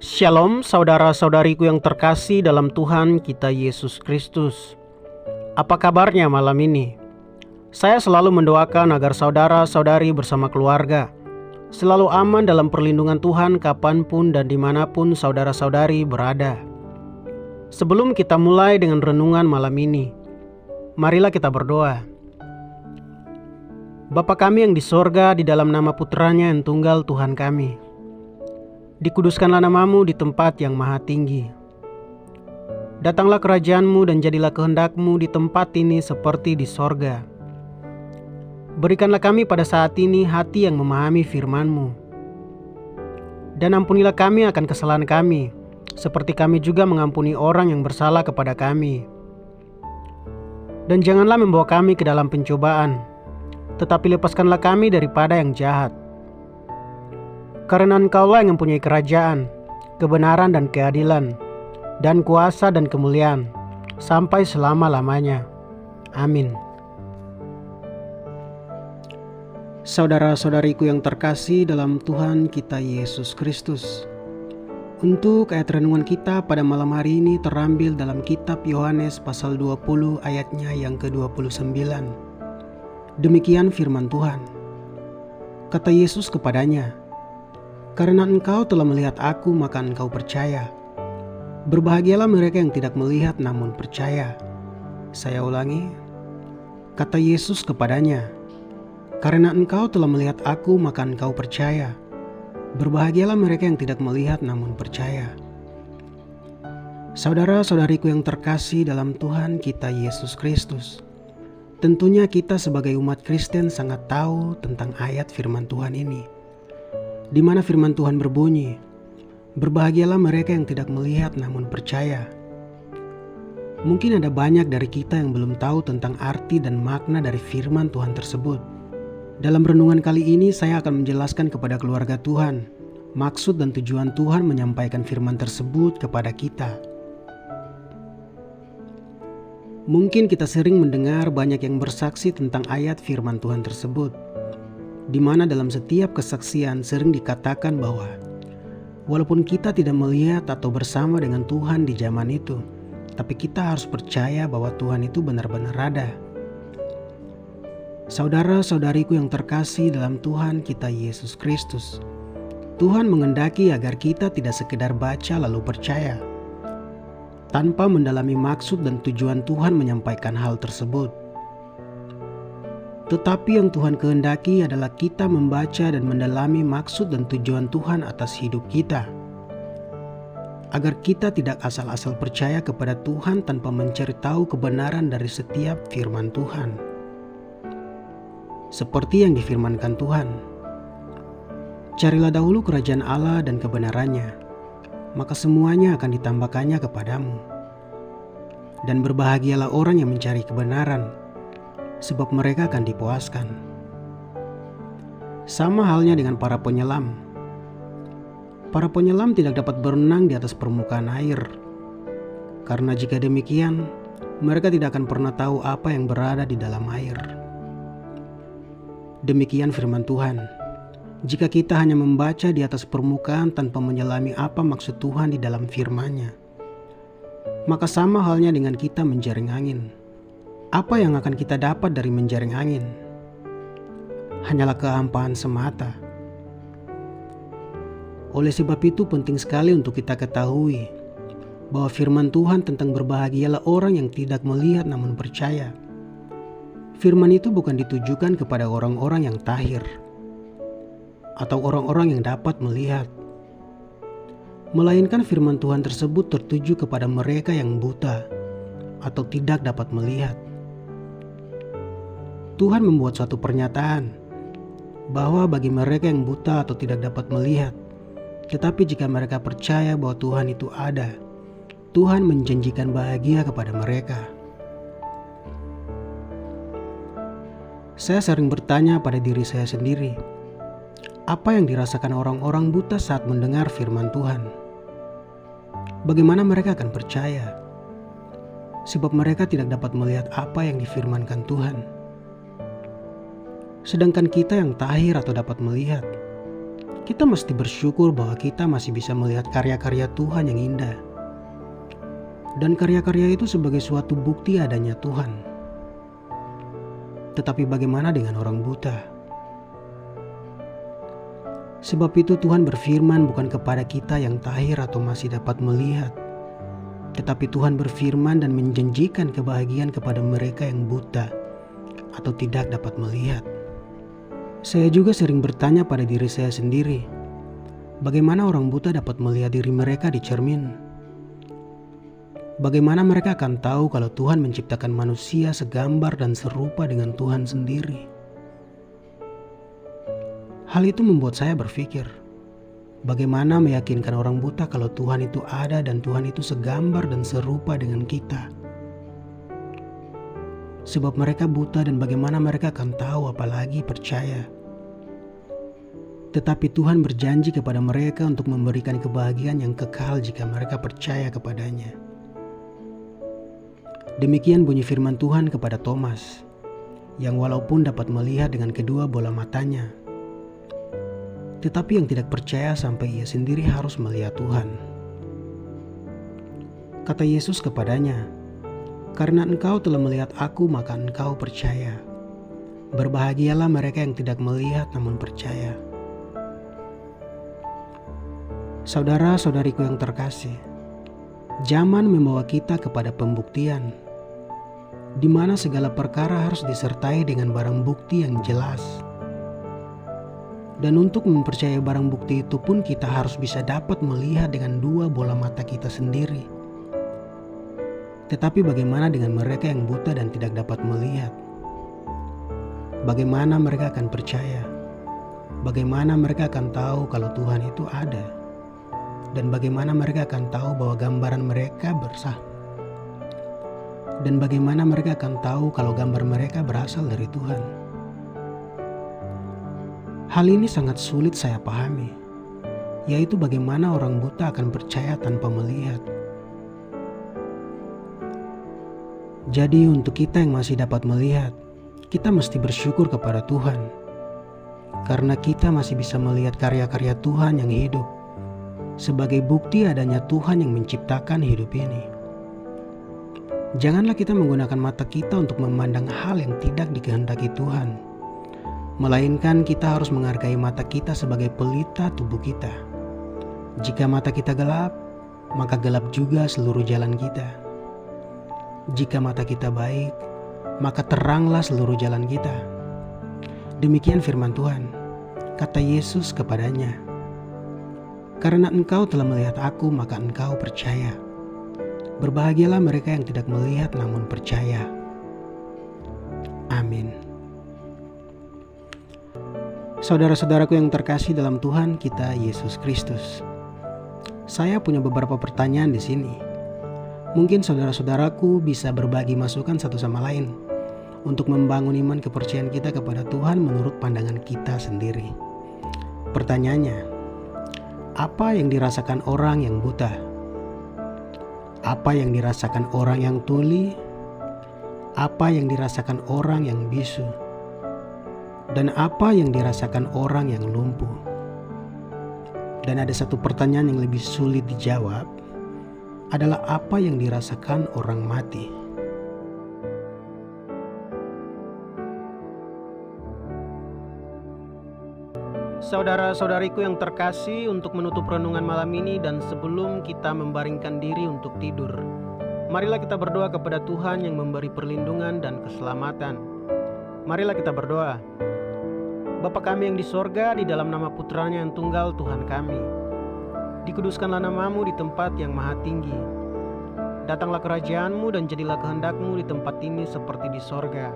Shalom saudara-saudariku yang terkasih dalam Tuhan kita Yesus Kristus. Apa kabarnya malam ini? Saya selalu mendoakan agar saudara-saudari bersama keluarga selalu aman dalam perlindungan Tuhan kapanpun dan dimanapun saudara-saudari berada. Sebelum kita mulai dengan renungan malam ini, marilah kita berdoa. Bapa kami yang di sorga, di dalam nama putranya yang tunggal Tuhan kami, dikuduskanlah namamu di tempat yang maha tinggi. Datanglah kerajaanmu dan jadilah kehendakmu di tempat ini seperti di sorga. Berikanlah kami pada saat ini hati yang memahami firman-Mu. Dan ampunilah kami akan kesalahan kami, seperti kami juga mengampuni orang yang bersalah kepada kami. Dan janganlah membawa kami ke dalam pencobaan, tetapi lepaskanlah kami daripada yang jahat. Karena Engkaulah yang mempunyai kerajaan, kebenaran dan keadilan, dan kuasa dan kemuliaan, sampai selama-lamanya. Amin. Saudara-saudariku yang terkasih dalam Tuhan kita Yesus Kristus, untuk ayat renungan kita pada malam hari ini terambil dalam kitab Yohanes pasal 20 ayatnya yang ke-29. Demikian firman Tuhan. Kata Yesus kepadanya, "Karena engkau telah melihat aku, maka engkau percaya. Berbahagialah mereka yang tidak melihat namun percaya." Saya ulangi. Kata Yesus kepadanya, "Karena engkau telah melihat aku, maka engkau percaya. Berbahagialah mereka yang tidak melihat namun percaya." Saudara-saudariku yang terkasih dalam Tuhan kita Yesus Kristus, tentunya kita sebagai umat Kristen sangat tahu tentang ayat firman Tuhan ini, di mana firman Tuhan berbunyi, "Berbahagialah mereka yang tidak melihat namun percaya." Mungkin ada banyak dari kita yang belum tahu tentang arti dan makna dari firman Tuhan tersebut. Dalam renungan kali ini saya akan menjelaskan kepada keluarga Tuhan maksud dan tujuan Tuhan menyampaikan firman tersebut kepada kita. Mungkin kita sering mendengar banyak yang bersaksi tentang ayat firman Tuhan tersebut, di mana dalam setiap kesaksian sering dikatakan bahwa walaupun kita tidak melihat atau bersama dengan Tuhan di zaman itu, tapi kita harus percaya bahwa Tuhan itu benar-benar ada. Saudara-saudariku yang terkasih dalam Tuhan kita Yesus Kristus, Tuhan mengendaki agar kita tidak sekedar baca lalu percaya, tanpa mendalami maksud dan tujuan Tuhan menyampaikan hal tersebut. Tetapi yang Tuhan kehendaki adalah kita membaca dan mendalami maksud dan tujuan Tuhan atas hidup kita, agar kita tidak asal-asal percaya kepada Tuhan tanpa mencari tahu kebenaran dari setiap firman Tuhan. Seperti yang difirmankan Tuhan, "Carilah dahulu kerajaan Allah dan kebenarannya, maka semuanya akan ditambahkannya kepadamu. Dan berbahagialah orang yang mencari kebenaran, sebab mereka akan dipuaskan." Sama halnya dengan para penyelam. Para penyelam tidak dapat berenang di atas permukaan air, karena jika demikian, mereka tidak akan pernah tahu apa yang berada di dalam air. Demikian firman Tuhan. Jika kita hanya membaca di atas permukaan tanpa menyelami apa maksud Tuhan di dalam firman-Nya, maka sama halnya dengan kita menjaring angin. Apa yang akan kita dapat dari menjaring angin? Hanyalah kehampaan semata. Oleh sebab itu penting sekali untuk kita ketahui bahwa firman Tuhan tentang berbahagialah orang yang tidak melihat namun percaya. Firman itu bukan ditujukan kepada orang-orang yang tahir atau orang-orang yang dapat melihat, melainkan firman Tuhan tersebut tertuju kepada mereka yang buta atau tidak dapat melihat. Tuhan membuat suatu pernyataan bahwa bagi mereka yang buta atau tidak dapat melihat, tetapi jika mereka percaya bahwa Tuhan itu ada, Tuhan menjanjikan bahagia kepada mereka. Saya sering bertanya pada diri saya sendiri, apa yang dirasakan orang-orang buta saat mendengar firman Tuhan? Bagaimana mereka akan percaya? Sebab mereka tidak dapat melihat apa yang difirmankan Tuhan. Sedangkan kita yang tahir atau dapat melihat, kita mesti bersyukur bahwa kita masih bisa melihat karya-karya Tuhan yang indah. Dan karya-karya itu sebagai suatu bukti adanya Tuhan. Tetapi bagaimana dengan orang buta? Sebab itu Tuhan berfirman bukan kepada kita yang tahir atau masih dapat melihat, tetapi Tuhan berfirman dan menjanjikan kebahagiaan kepada mereka yang buta atau tidak dapat melihat. Saya juga sering bertanya pada diri saya sendiri, bagaimana orang buta dapat melihat diri mereka di cermin? Bagaimana mereka akan tahu kalau Tuhan menciptakan manusia segambar dan serupa dengan Tuhan sendiri? Hal itu membuat saya berpikir, bagaimana meyakinkan orang buta kalau Tuhan itu ada dan Tuhan itu segambar dan serupa dengan kita? Sebab mereka buta dan bagaimana mereka akan tahu apalagi percaya. Tetapi Tuhan berjanji kepada mereka untuk memberikan kebahagiaan yang kekal jika mereka percaya kepadanya. Demikian bunyi firman Tuhan kepada Thomas, yang walaupun dapat melihat dengan kedua bola matanya, tetapi yang tidak percaya sampai ia sendiri harus melihat Tuhan. Kata Yesus kepadanya, "Karena engkau telah melihat aku, maka engkau percaya. Berbahagialah mereka yang tidak melihat namun percaya." Saudara-saudariku yang terkasih, zaman membawa kita kepada pembuktian, di mana segala perkara harus disertai dengan barang bukti yang jelas. Dan untuk mempercayai barang bukti itu pun kita harus bisa dapat melihat dengan dua bola mata kita sendiri. Tetapi bagaimana dengan mereka yang buta dan tidak dapat melihat? Bagaimana mereka akan percaya? Bagaimana mereka akan tahu kalau Tuhan itu ada? Dan bagaimana mereka akan tahu bahwa gambaran mereka bersah? Dan bagaimana mereka akan tahu kalau gambar mereka berasal dari Tuhan? Hal ini sangat sulit saya pahami, yaitu bagaimana orang buta akan percaya tanpa melihat. Jadi untuk kita yang masih dapat melihat, kita mesti bersyukur kepada Tuhan, karena kita masih bisa melihat karya-karya Tuhan yang hidup, sebagai bukti adanya Tuhan yang menciptakan hidup ini. Janganlah kita menggunakan mata kita untuk memandang hal yang tidak dikehendaki Tuhan, melainkan kita harus menghargai mata kita sebagai pelita tubuh kita. Jika mata kita gelap, maka gelap juga seluruh jalan kita. Jika mata kita baik, maka teranglah seluruh jalan kita. Demikian firman Tuhan. Kata Yesus kepadanya, "Karena engkau telah melihat aku, maka engkau percaya. Berbahagialah mereka yang tidak melihat namun percaya." Amin. Saudara-saudaraku yang terkasih dalam Tuhan kita Yesus Kristus, saya punya beberapa pertanyaan di sini. Mungkin saudara-saudaraku bisa berbagi masukan satu sama lain untuk membangun iman kepercayaan kita kepada Tuhan menurut pandangan kita sendiri. Pertanyaannya, apa yang dirasakan orang yang buta? Apa yang dirasakan orang yang tuli? Apa yang dirasakan orang yang bisu? Dan apa yang dirasakan orang yang lumpuh? Dan ada satu pertanyaan yang lebih sulit dijawab, adalah apa yang dirasakan orang mati. Saudara-saudariku yang terkasih, untuk menutup renungan malam ini dan sebelum kita membaringkan diri untuk tidur, marilah kita berdoa kepada Tuhan yang memberi perlindungan dan keselamatan. Marilah kita berdoa. Bapa kami yang di sorga, di dalam nama Putranya yang tunggal Tuhan kami, dikuduskanlah namamu di tempat yang maha tinggi. Datanglah kerajaanmu dan jadilah kehendakmu di tempat ini seperti di sorga.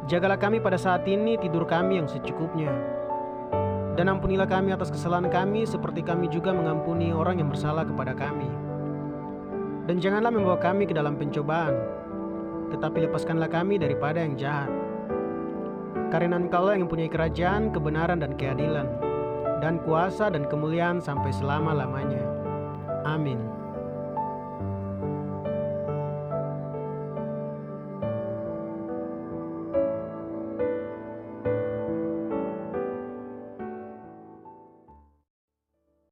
Jagalah kami pada saat ini, tidur kami yang secukupnya. Dan ampunilah kami atas kesalahan kami seperti kami juga mengampuni orang yang bersalah kepada kami. Dan janganlah membawa kami ke dalam pencobaan, tetapi lepaskanlah kami daripada yang jahat. Karena Engkaulah yang mempunyai kerajaan, kebenaran dan keadilan, dan kuasa dan kemuliaan sampai selama-lamanya. Amin.